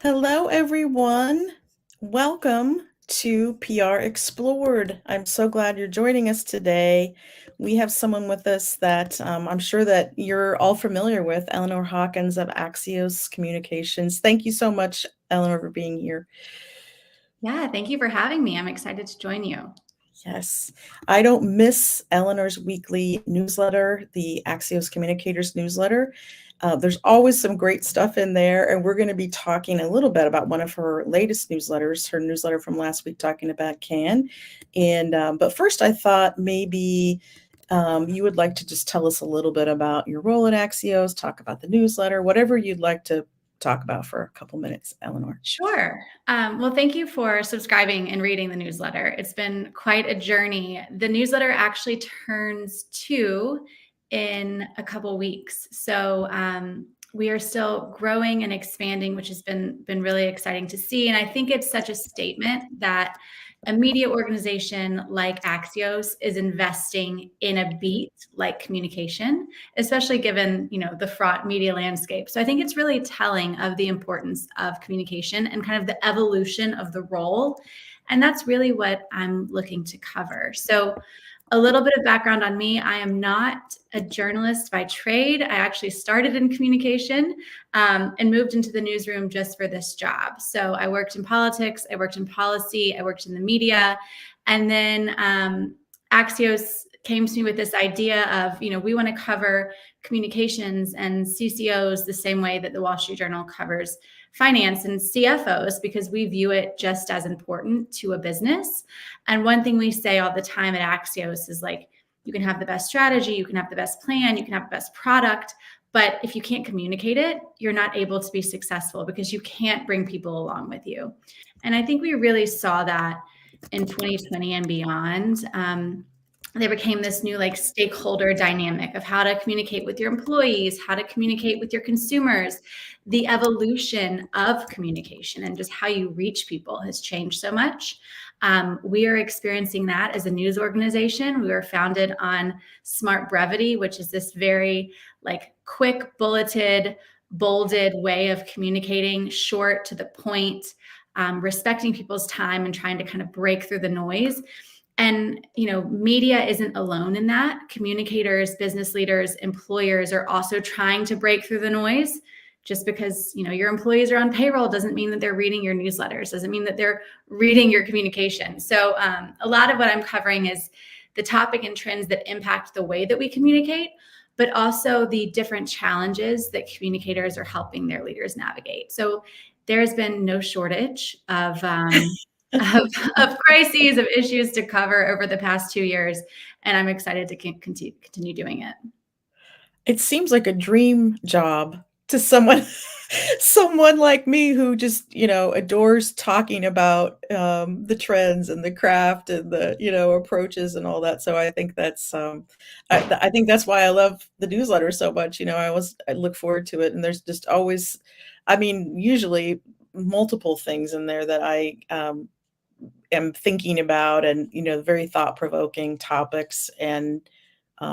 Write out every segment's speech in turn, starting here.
Hello, everyone. Welcome to PR Explored. I'm so glad you're joining us today. We have someone with us that I'm sure that you're all familiar with, Eleanor Hawkins of Axios Communications. Thank you so much, Eleanor, for being here. Yeah, thank you for having me. I'm excited to join you. Yes, I don't miss Eleanor's weekly newsletter, the Axios Communicators newsletter. There's always some great stuff in there, and we're going to be talking a little bit about one of her latest newsletters, her newsletter from last week, talking about CAN. But first, I thought maybe you would like to just tell us a little bit about your role at Axios, talk about the newsletter, whatever you'd like to talk about for a couple minutes, Eleanor. Sure. Well, thank you for subscribing and reading the newsletter. It's been quite a journey. The newsletter actually turns 2 in a couple weeks. So we are still growing and expanding, which has been really exciting to see. And I think it's such a statement that a media organization like Axios is investing in a beat like communication, especially given, the fraught media landscape. So I think it's really telling of the importance of communication and kind of the evolution of the role. And that's really what I'm looking to cover. So a little bit of background on me. I am not a journalist by trade. I actually started in communication and moved into the newsroom just for this job. So I worked in politics, I worked in policy, I worked in the media. And then Axios came to me with this idea of, we want to cover communications and CCOs the same way that the Wall Street Journal covers finance and CFOs, because we view it just as important to a business. And one thing we say all the time at Axios is like, you can have the best strategy, you can have the best plan, you can have the best product, but if you can't communicate it, you're not able to be successful because you can't bring people along with you. And I think we really saw that in 2020 and beyond. There became this new stakeholder dynamic of how to communicate with your employees, how to communicate with your consumers. The evolution of communication and just how you reach people has changed so much. We are experiencing that as a news organization. We were founded on smart brevity, which is this very quick, bulleted, bolded way of communicating, short to the point, respecting people's time and trying to kind of break through the noise. And, media isn't alone in that. Communicators, business leaders, employers are also trying to break through the noise. Just because, your employees are on payroll doesn't mean that they're reading your newsletters, doesn't mean that they're reading your communication. So a lot of what I'm covering is the topic and trends that impact the way that we communicate, but also the different challenges that communicators are helping their leaders navigate. So there's been no shortage of crises, of issues to cover over the past 2 years, and I'm excited to continue doing it. It seems like a dream job to someone someone like me who just, adores talking about, the trends and the craft and the, approaches and all that. So I think that's, I think that's why I love the newsletter so much. I look forward to it, and there's just always, I mean, usually multiple things in there that I, am thinking about, and, very thought-provoking topics. And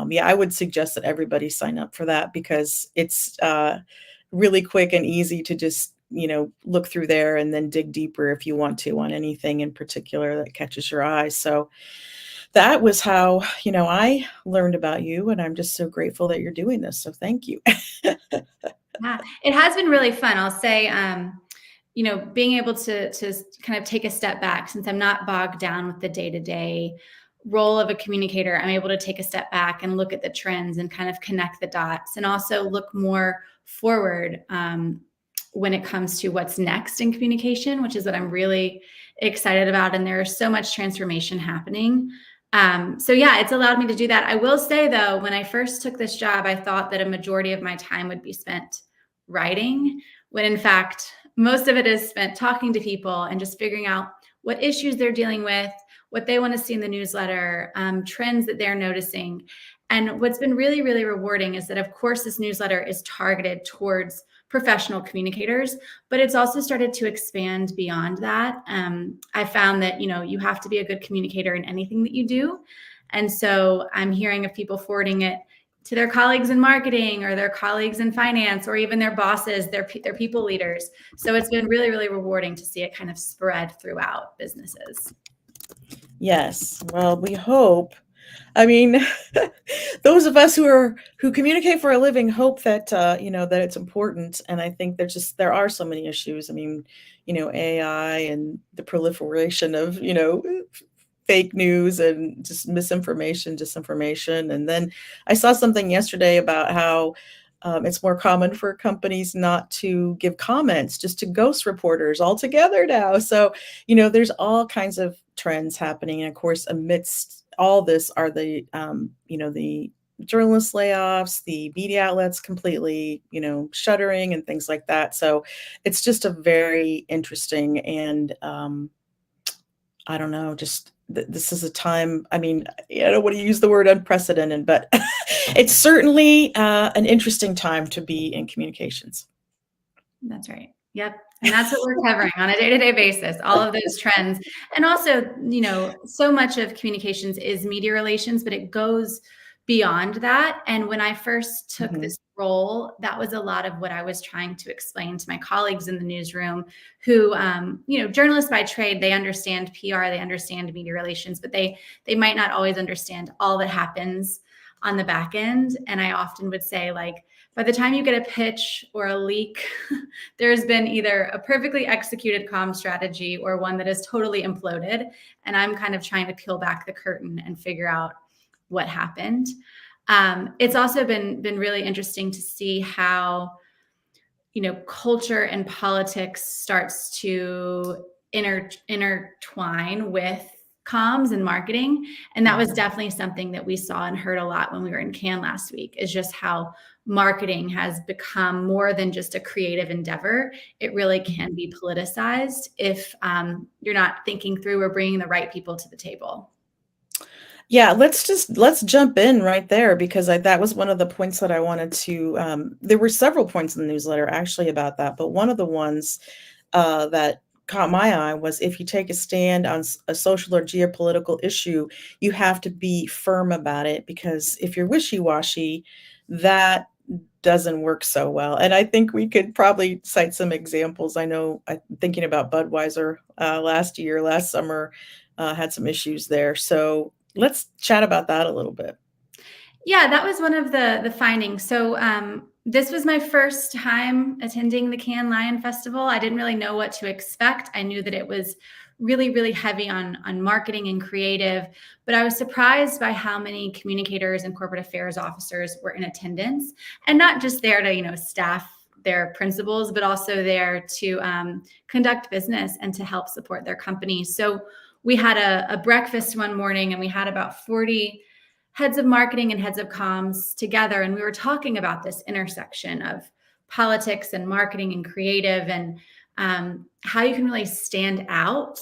yeah, I would suggest that everybody sign up for that, because it's really quick and easy to just, look through there and then dig deeper if you want to on anything in particular that catches your eye. So that was how, I learned about you, and I'm just so grateful that you're doing this. So thank you. Yeah, it has been really fun. I'll say, being able to kind of take a step back, since I'm not bogged down with the day-to-day role of a communicator, I'm able to take a step back and look at the trends and kind of connect the dots, and also look more forward when it comes to what's next in communication, which is what I'm really excited about. And there's so much transformation happening. So yeah, it's allowed me to do that. I will say though, when I first took this job, I thought that a majority of my time would be spent writing, when in fact, most of it is spent talking to people and just figuring out what issues they're dealing with, what they want to see in the newsletter, trends that they're noticing. And what's been really, really rewarding is that, of course, this newsletter is targeted towards professional communicators, but it's also started to expand beyond that. I found that, you have to be a good communicator in anything that you do. And so I'm hearing of people forwarding it to their colleagues in marketing or their colleagues in finance or even their bosses, their people leaders. So it's been really, really rewarding to see it kind of spread throughout businesses. Yes. Well, we hope. I mean, those of us who communicate for a living hope that that it's important. And I think there are so many issues. I mean, AI and the proliferation of fake news and just misinformation, disinformation. And then I saw something yesterday about how it's more common for companies not to give comments, just to ghost reporters altogether now. So, there's all kinds of trends happening. And of course, amidst all this are the journalist layoffs, the media outlets completely, shuttering and things like that. So it's just a very interesting and I don't know, just this is a time. I mean, I don't want to use the word unprecedented, but it's certainly an interesting time to be in communications. That's right. Yep. And that's what we're covering on a day-to-day basis, all of those trends. And also, so much of communications is media relations, but it goes beyond that. And when I first took Mhm. this role, that was a lot of what I was trying to explain to my colleagues in the newsroom who, journalists by trade, they understand PR, they understand media relations, but they might not always understand all that happens on the back end. And I often would say, like, by the time you get a pitch or a leak, there's been either a perfectly executed comm strategy or one that is totally imploded. And I'm kind of trying to peel back the curtain and figure out what happened. It's also been really interesting to see how culture and politics starts to intertwine with comms and marketing. And that was definitely something that we saw and heard a lot when we were in Cannes last week, is just how marketing has become more than just a creative endeavor. It really can be politicized if you're not thinking through or bringing the right people to the table. Yeah, let's jump in right there because that was one of the points that I wanted to. There were several points in the newsletter actually about that, but one of the ones that caught my eye was if you take a stand on a social or geopolitical issue, you have to be firm about it because if you're wishy-washy, that doesn't work so well. And I think we could probably cite some examples. I know I'm thinking about Budweiser last summer, had some issues there. So let's chat about that a little bit. Yeah, that was one of the findings. So this was my first time attending the Cannes Lion Festival. I didn't really know what to expect. I knew that it was really, really heavy on marketing and creative, but I was surprised by how many communicators and corporate affairs officers were in attendance, and not just there to staff their principals, but also there to conduct business and to help support their companies. So we had a breakfast one morning, and we had about 40 heads of marketing and heads of comms together. And we were talking about this intersection of politics and marketing and creative, and how you can really stand out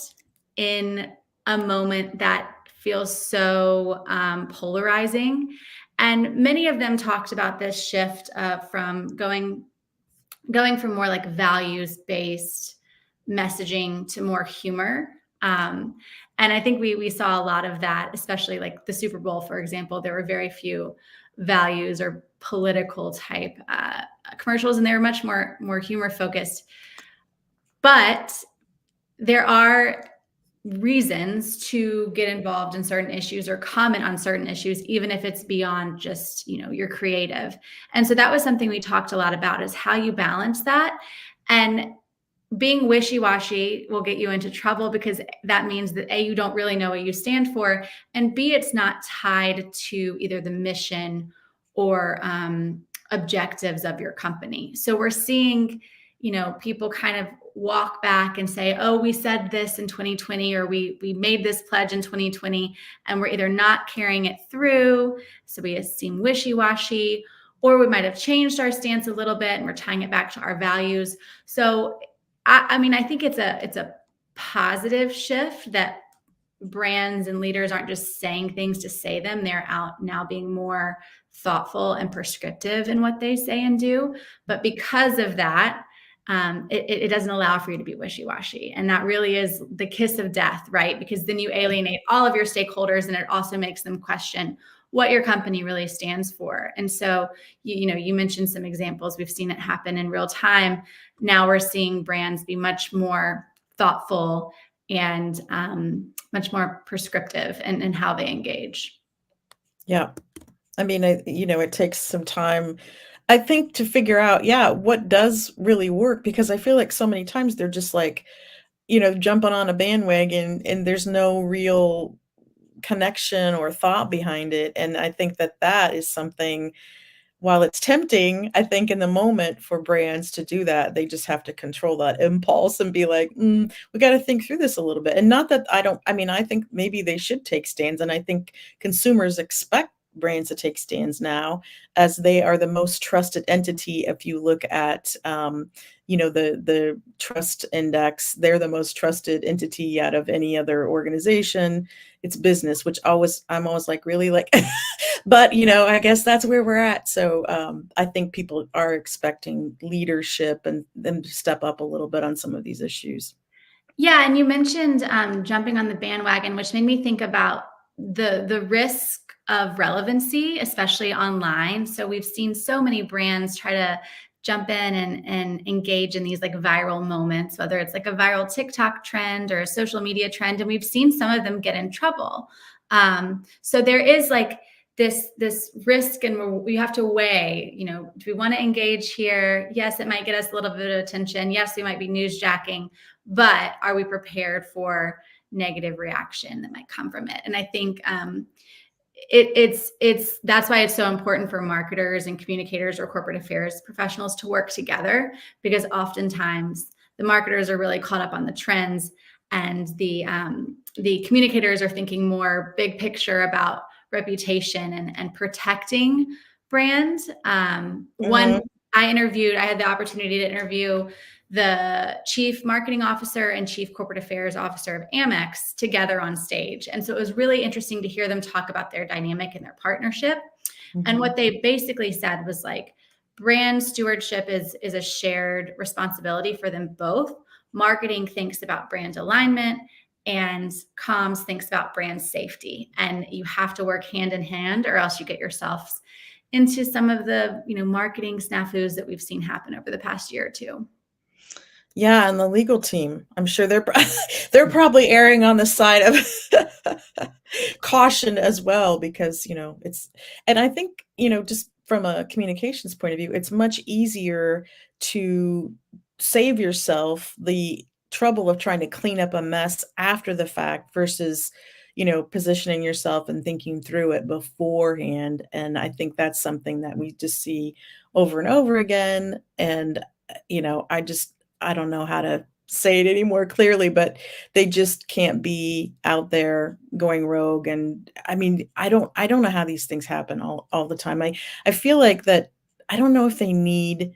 in a moment that feels so polarizing. And many of them talked about this shift from going from more like values based messaging to more humor. And I think we saw a lot of that, especially like the Super Bowl, for example. There were very few values or political type commercials, and they were much more humor focused. But there are reasons to get involved in certain issues or comment on certain issues, even if it's beyond just your creative. And so that was something we talked a lot about, is how you balance that. And being wishy-washy will get you into trouble, because that means that A, you don't really know what you stand for, and B, it's not tied to either the mission or objectives of your company. So we're seeing people kind of walk back and say, oh, we said this in 2020, or we made this pledge in 2020, and we're either not carrying it through, so we seem wishy-washy, or we might have changed our stance a little bit and we're tying it back to our values. So I mean, I think it's a positive shift that brands and leaders aren't just saying things to say them. They're out now being more thoughtful and prescriptive in what they say and do. But because of that, it doesn't allow for you to be wishy-washy. And that really is the kiss of death, right? Because then you alienate all of your stakeholders, and it also makes them question, what your company really stands for. And so, you mentioned some examples. We've seen it happen in real time. Now we're seeing brands be much more thoughtful and much more prescriptive in how they engage. Yeah. I mean, it takes some time, I think, to figure out, yeah, what does really work, because I feel like so many times they're just like, jumping on a bandwagon and there's no real connection or thought behind it. And I think that that is something, while it's tempting, I think in the moment for brands to do that, they just have to control that impulse and be like, we got to think through this a little bit. And not that I mean, I think maybe they should take stands. And I think consumers expect brands to take stands now, as they are the most trusted entity. If you look at, the trust index, they're the most trusted entity out of any other organization. It's business, which I'm always like, really, like, but I guess that's where we're at. So I think people are expecting leadership and them to step up a little bit on some of these issues. Yeah, and you mentioned jumping on the bandwagon, which made me think about the risk of relevancy, especially online. So we've seen so many brands try to jump in and engage in these like viral moments, whether it's like a viral TikTok trend or a social media trend, and we've seen some of them get in trouble. So there is like this risk, and we have to weigh, do we want to engage here? Yes, it might get us a little bit of attention. Yes, we might be newsjacking, but are we prepared for negative reaction that might come from it? And I think it's that's why it's so important for marketers and communicators or corporate affairs professionals to work together, because oftentimes the marketers are really caught up on the trends, and the communicators are thinking more big picture about reputation and protecting brand. One, Mhm. I had the opportunity to interview the chief marketing officer and chief corporate affairs officer of Amex together on stage. And so it was really interesting to hear them talk about their dynamic and their partnership. And Mhm. what they basically said was like, brand stewardship is a shared responsibility for them both. Marketing thinks about brand alignment, and comms thinks about brand safety. And you have to work hand in hand, or else you get yourselves into some of the marketing snafus that we've seen happen over the past year or two. Yeah, and the legal team, I'm sure they're probably erring on the side of caution as well, because, and I think, just from a communications point of view, it's much easier to save yourself the trouble of trying to clean up a mess after the fact versus, positioning yourself and thinking through it beforehand. And I think that's something that we just see over and over again. And, I don't know how to say it any more clearly, but they just can't be out there going rogue. And I mean, I don't know how these things happen all the time. I feel like that I don't know if they need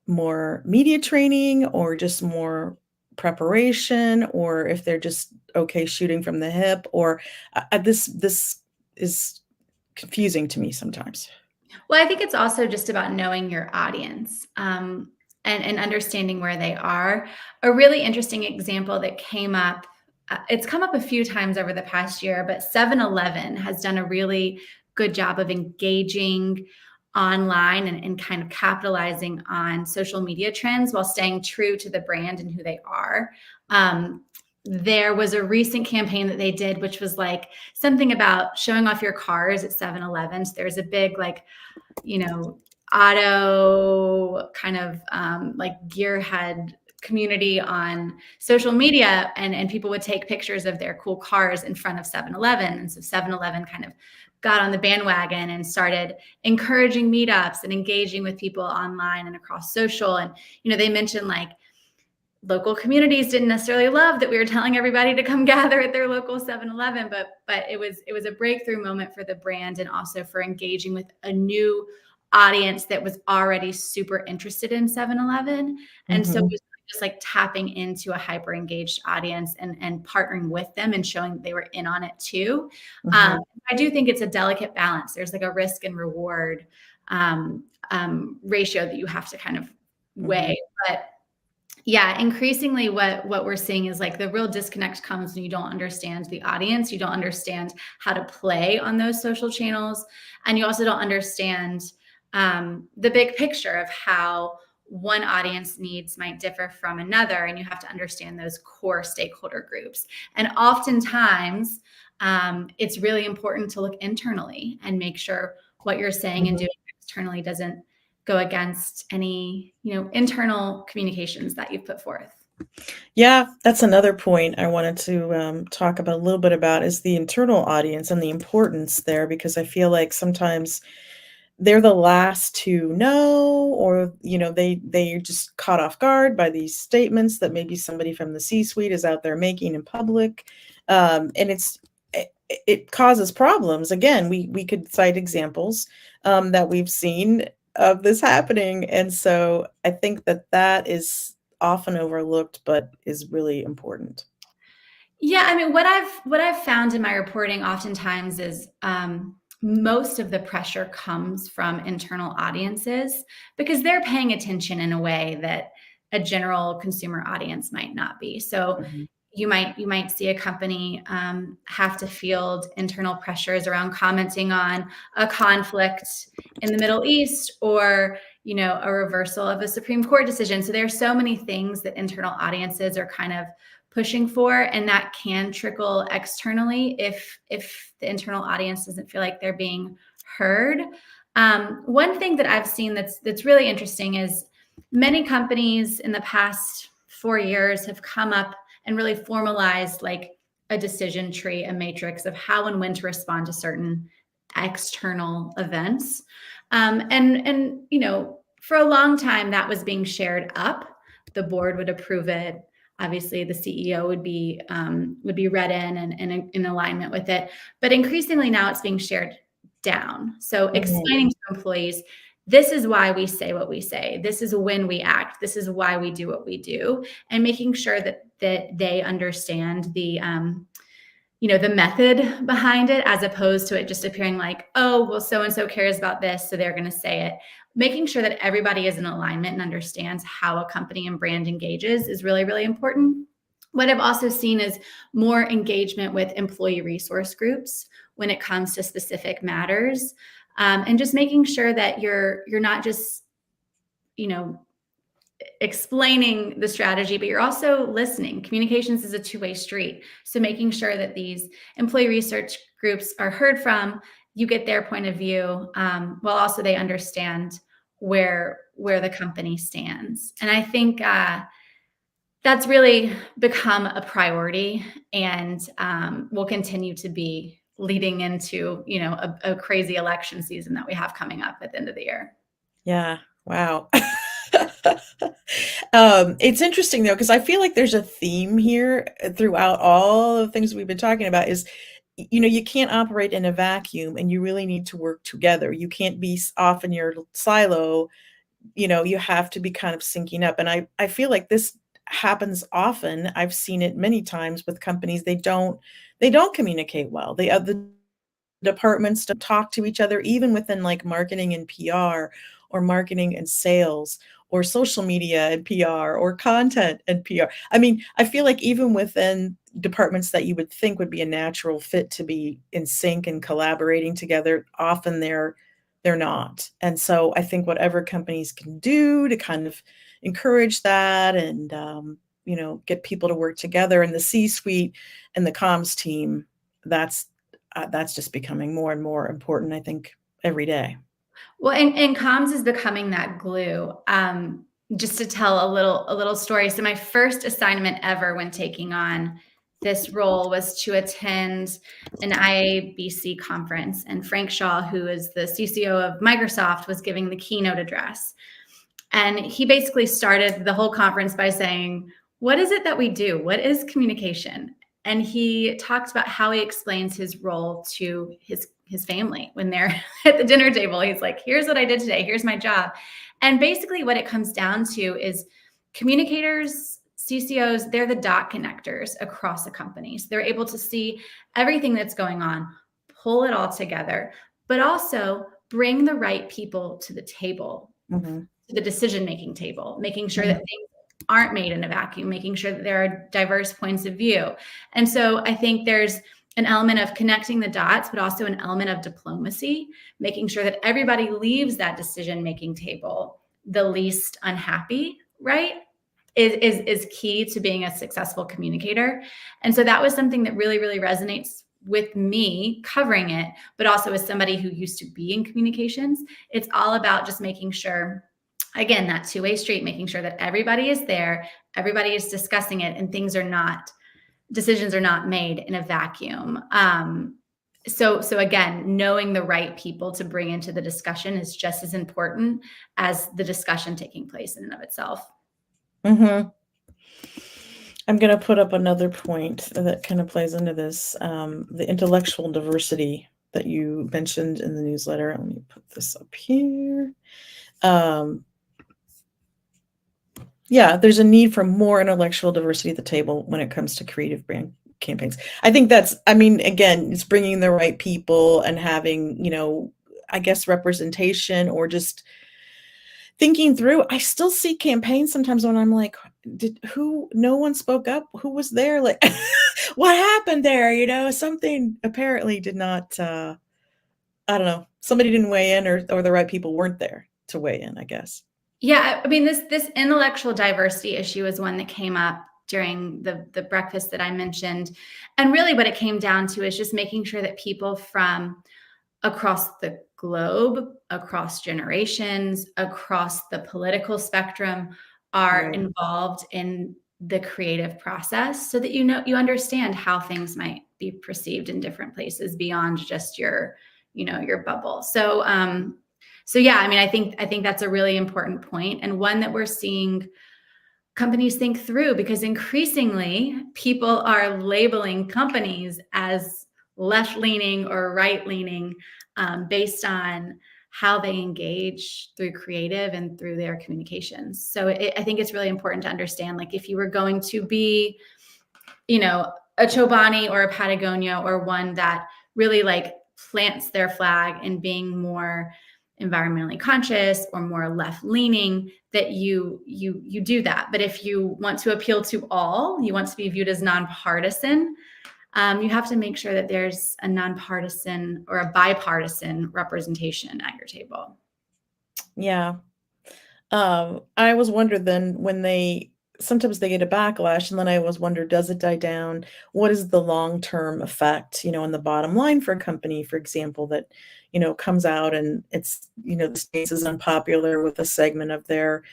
more media training or just more preparation, or if they're just okay shooting from the hip, or this is confusing to me sometimes. Well, I think it's also just about knowing your audience, and understanding where they are. A really interesting example that came up, it's come up a few times over the past year, but 7-Eleven has done a really good job of engaging online and kind of capitalizing on social media trends while staying true to the brand and who they are. There was a recent campaign that they did, which was like something about showing off your cars at 7-Eleven. So there's a big like auto kind of like gearhead community on social media, and people would take pictures of their cool cars in front of 7-Eleven. And so 7-Eleven kind of got on the bandwagon and started encouraging meetups and engaging with people online and across social. And they mentioned like local communities didn't necessarily love that we were telling everybody to come gather at their local 7-Eleven, but it was a breakthrough moment for the brand, and also for engaging with a new audience that was already super interested in 7-Eleven. And so it Mhm, was just like tapping into a hyper engaged audience and partnering with them and showing that they were in on it too. mhm, I do think it's a delicate balance. There's like a risk and reward ratio that you have to kind of mhm. weigh. But Yeah, increasingly what we're seeing is like the real disconnect comes when you don't understand the audience, you don't understand how to play on those social channels, and you also don't understand the big picture of how one audience needs might differ from another, and you have to understand those core stakeholder groups. And oftentimes, it's really important to look internally and make sure what you're saying and Mhm. doing externally doesn't go against any, internal communications that you've put forth. Yeah, that's another point I wanted to talk about a little bit about is the internal audience and the importance there, because I feel like sometimes they're the last to know, or they're just caught off guard by these statements that maybe somebody from the C-suite is out there making in public, and it causes problems. Again, we could cite examples that we've seen of this happening, and so I think that that is often overlooked, but is really important. Yeah, I mean, what I've found in my reporting oftentimes is most of the pressure comes from internal audiences because they're paying attention in a way that a general consumer audience might not be. So Mhm. you might see a company have to field internal pressures around commenting on a conflict in the Middle East, or a reversal of a Supreme Court decision. So there are so many things that internal audiences are kind of pushing for, and that can trickle externally if the internal audience doesn't feel like they're being heard. One thing that I've seen that's really interesting is many companies in the past 4 years have come up and really formalized like a decision tree, a matrix of how and when to respond to certain external events. And for a long time that was being shared up. The board would approve it. Obviously, the CEO would be read in and in alignment with it. But increasingly now it's being shared down. So Mhm. explaining to employees, this is why we say what we say. This is when we act. This is why we do what we do, and making sure that they understand the method behind it, as opposed to it just appearing like, oh, well, so and so cares about this, so they're going to say it. Making sure that everybody is in alignment and understands how a company and brand engages is really, really important. What I've also seen is more engagement with employee resource groups when it comes to specific matters, and just making sure that you're not just you know explaining the strategy, but you're also listening. Communications is a two-way street. So making sure that these employee research groups are heard from, you get their point of view, while also they understand where the company stands. And I think that's really become a priority, and will continue to be leading into a crazy election season that we have coming up at the end of the year. Yeah, wow. It's interesting though, because I feel like there's a theme here throughout all the things we've been talking about is, you can't operate in a vacuum and you really need to work together. You can't be off in your silo, you have to be kind of syncing up. And I feel like this happens often. I've seen it many times with companies. They don't communicate well. The departments don't talk to each other, even within like marketing and PR, or marketing and sales, or social media and PR, or content and PR. I mean, I feel like even within departments that you would think would be a natural fit to be in sync and collaborating together, often they're not. And so I think whatever companies can do to kind of encourage that, and get people to work together in the C-suite and the comms team, that's just becoming more and more important, I think, every day. Well, and comms is becoming that glue. Just to tell a little story. So my first assignment ever when taking on this role was to attend an IABC conference, and Frank Shaw, who is the CCO of Microsoft, was giving the keynote address. And he basically started the whole conference by saying, what is it that we do? What is communication? And he talked about how he explains his role to his family when they're at the dinner table. He's like, here's what I did today. Here's my job. And basically what it comes down to is communicators, CCOs, they're the dot connectors across a company. So they're able to see everything that's going on, pull it all together, but also bring the right people to the table, Mhm, to the decision-making table, making sure that mhm. things aren't made in a vacuum, making sure that there are diverse points of view. And so I think there's an element of connecting the dots, but also an element of diplomacy, making sure that everybody leaves that decision-making table the least unhappy, right? Is key to being a successful communicator. And so that was something that really, really resonates with me covering it, but also as somebody who used to be in communications. It's all about just making sure, again, that two-way street, making sure that everybody is there, everybody is discussing it, and decisions are not made in a vacuum. So again, knowing the right people to bring into the discussion is just as important as the discussion taking place in and of itself. Mhm. I'm gonna put up another point that kind of plays into this, the intellectual diversity that you mentioned in the newsletter. Let me put this up here. Um, yeah, there's a need for more intellectual diversity at the table when it comes to creative brand campaigns. I think I mean, again, it's bringing the right people and having, I guess representation or just thinking through. I still see campaigns sometimes when I'm like, no one spoke up? Who was there? Like, what happened there? Something apparently did not, I don't know. Somebody didn't weigh in or the right people weren't there to weigh in, I guess. Yeah, I mean, this intellectual diversity issue is one that came up during the breakfast that I mentioned. And really what it came down to is just making sure that people from across the globe, across generations, across the political spectrum are Right. involved in the creative process so that you understand how things might be perceived in different places beyond just your bubble. So yeah, I mean, I think that's a really important point, and one that we're seeing companies think through, because increasingly people are labeling companies as left-leaning or right-leaning based on how they engage through creative and through their communications. So I think it's really important to understand, like, if you were going to be, a Chobani or a Patagonia, or one that really like plants their flag in being more environmentally conscious or more left leaning, that you do that. But if you want to appeal to all, you want to be viewed as nonpartisan, you have to make sure that there's a nonpartisan or a bipartisan representation at your table. Yeah. I was wondered then when sometimes they get a backlash, and then I always wonder, does it die down? What is the long-term effect, on the bottom line for a company, for example, that, comes out and it's, the space is unpopular with a segment of their,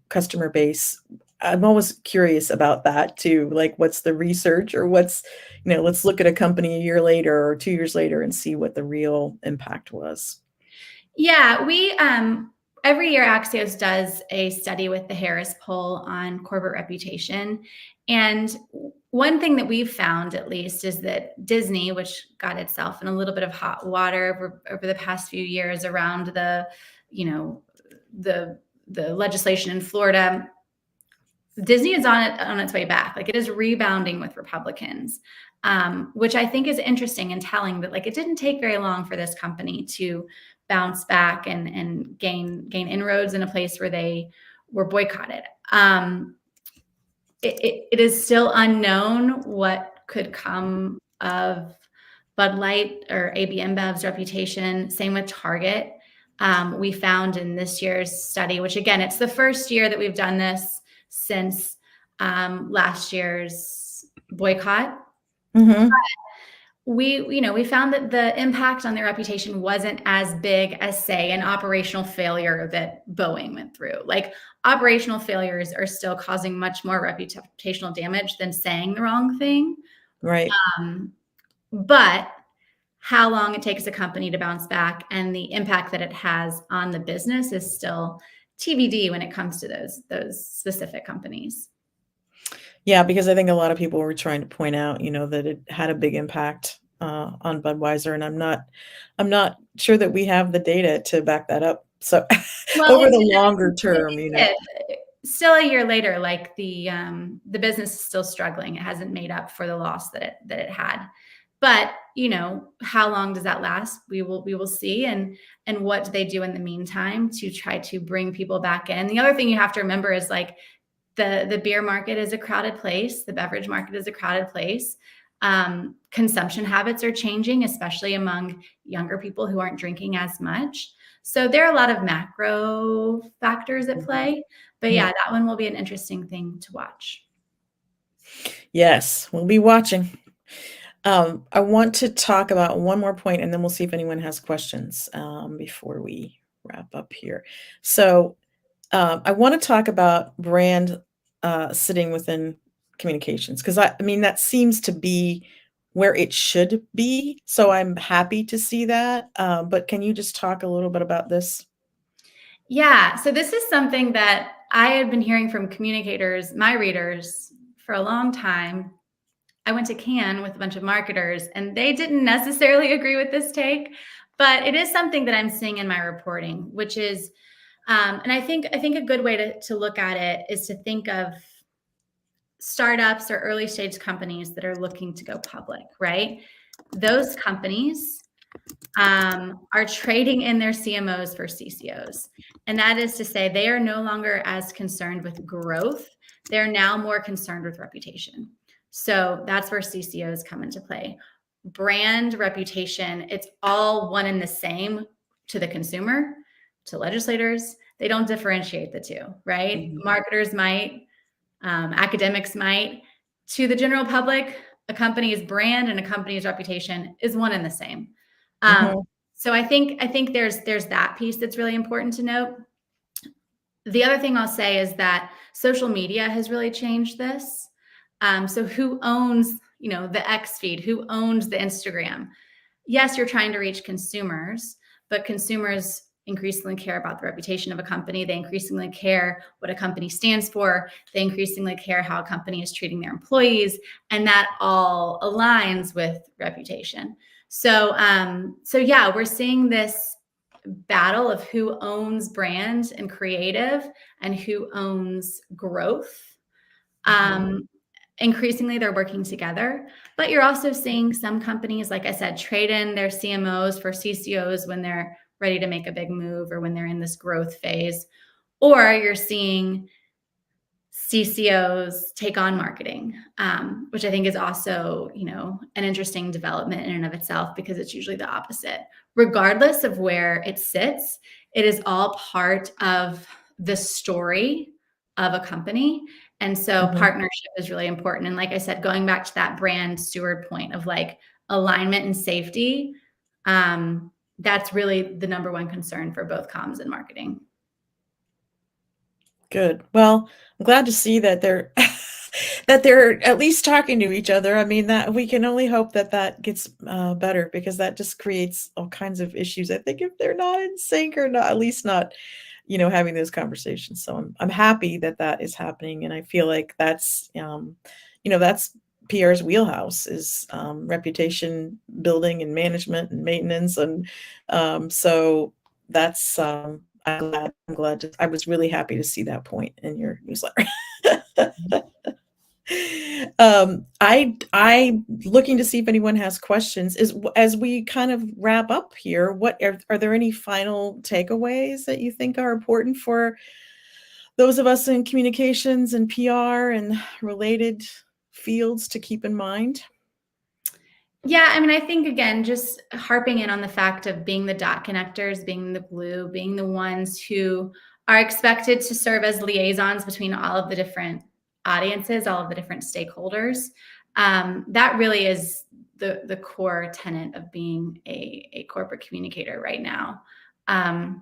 customer base. I'm always curious about that too. Like, what's the research or let's look at a company a year later or 2 years later and see what the real impact was. Yeah, we every year Axios does a study with the Harris poll on corporate reputation. And one thing that we've found, at least, is that Disney, which got itself in a little bit of hot water over the past few years around you know, the legislation in Florida, Disney is on its way back. Like, it is rebounding with Republicans, which I think is interesting and telling, that like it didn't take very long for this company to bounce back and gain inroads in a place where they were boycotted. It is still unknown what could come of Bud Light or AB InBev's reputation. Same with Target. We found in this year's study, which again, it's the first year that we've done this since last year's boycott. Mhm. We found that the impact on their reputation wasn't as big as, say, an operational failure that Boeing went through. Like, operational failures are still causing much more reputational damage than saying the wrong thing. Right. But how long it takes a company to bounce back and the impact that it has on the business is still TBD when it comes to those specific companies. Yeah, because I think a lot of people were trying to point out, that it had a big impact, on Budweiser, and I'm not sure that we have the data to back that up. So, Well, over the longer term, still a year later, like the business is still struggling. It hasn't made up for the loss that it had. But, how long does that last? We will see. And what do they do in the meantime to try to bring people back in? The other thing you have to remember is like the beer market is a crowded place. The beverage market is a crowded place. Consumption habits are changing, especially among younger people who aren't drinking as much. So there are a lot of macro factors at play. But yeah, that one will be an interesting thing to watch. Yes, we'll be watching. I want to talk about one more point, and then we'll see if anyone has questions before we wrap up here. So I want to talk about brand sitting within communications, because I mean, that seems to be where it should be. So I'm happy to see that. But can you just talk a little bit about this? Yeah. So this is something that I had been hearing from communicators, my readers, for a long time. I went to Cannes with a bunch of marketers, and they didn't necessarily agree with this take, but it is something that I'm seeing in my reporting, which is, and I think a good way to look at it is to think of startups or early stage companies that are looking to go public, right? Those companies are trading in their CMOs for CCOs. And that is to say, they are no longer as concerned with growth. They're now more concerned with reputation. So that's where CCOs come into play. Brand reputation, it's all one and the same to the consumer, to legislators. They don't differentiate the two, right? Marketers might, academics might. To the general public, a company's brand and a company's reputation is one and the same. So I think there's that piece that's really important to note. The other thing I'll say is that social media has really changed this. So who owns, the X feed? Who owns the Instagram? Yes, you're trying to reach consumers, but consumers increasingly care about the reputation of a company. They increasingly care what a company stands for. They increasingly care how a company is treating their employees, and that all aligns with reputation. So yeah, we're seeing this battle of who owns brand and creative and who owns growth. Increasingly, they're working together, but you're also seeing some companies, like I said, trade in their CMOs for CCOs when they're ready to make a big move or when they're in this growth phase, or you're seeing CCOs take on marketing, which I think is also, an interesting development in and of itself, because it's usually the opposite. Regardless of where it sits, it is all part of the story of a company. And so partnership is really important. And like I said, going back to that brand steward point of like alignment and safety, that's really the number one concern for both comms and marketing. Good. Well, I'm glad to see that they're that they're at least talking to each other. I mean, that we can only hope that that gets better, because that just creates all kinds of issues. I think if they're not in sync, or not, at least not, having those conversations. So I'm happy that that is happening, and I feel like that's PR's wheelhouse, is reputation building and management and maintenance, and so that's I'm glad. I was really happy to see that point in your newsletter. I looking to see if anyone has questions. As we kind of wrap up here, what are there any final takeaways that you think are important for those of us in communications and PR and related fields to keep in mind? Yeah, I mean, I think again, just harping in on the fact of being the dot connectors, being the glue, being the ones who are expected to serve as liaisons between all of the different audiences, all of the different stakeholders. That really is the core tenet of being a corporate communicator right now. And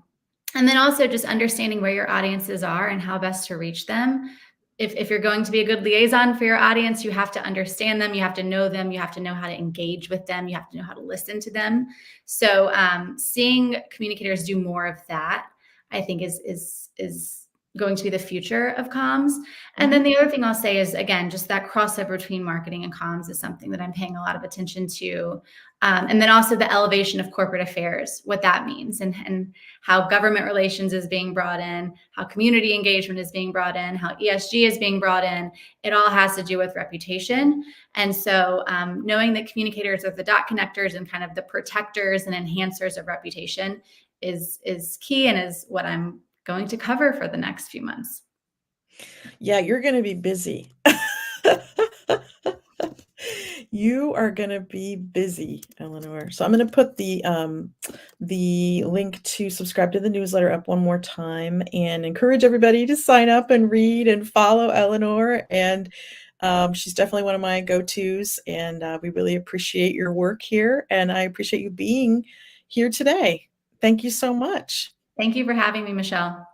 then also just understanding where your audiences are and how best to reach them. If you're going to be a good liaison for your audience, you have to understand them, you have to know them, you have to know how to engage with them, you have to know how to listen to them. So seeing communicators do more of that, I think is going to be the future of comms. And then Mhm. the other thing I'll say is, again, just that crossover between marketing and comms is something that I'm paying a lot of attention to. And then also the elevation of corporate affairs, what that means, and how government relations is being brought in, how community engagement is being brought in, how ESG is being brought in. It all has to do with reputation. And so knowing that communicators are the dot connectors and kind of the protectors and enhancers of reputation is key, and is what I'm going to cover for the next few months. Yeah, you're gonna be busy. You are gonna be busy, Eleanor. So I'm gonna put the link to subscribe to the newsletter up one more time and encourage everybody to sign up and read and follow Eleanor. And she's definitely one of my go-tos, and we really appreciate your work here. And I appreciate you being here today. Thank you so much. Thank you for having me, Michelle.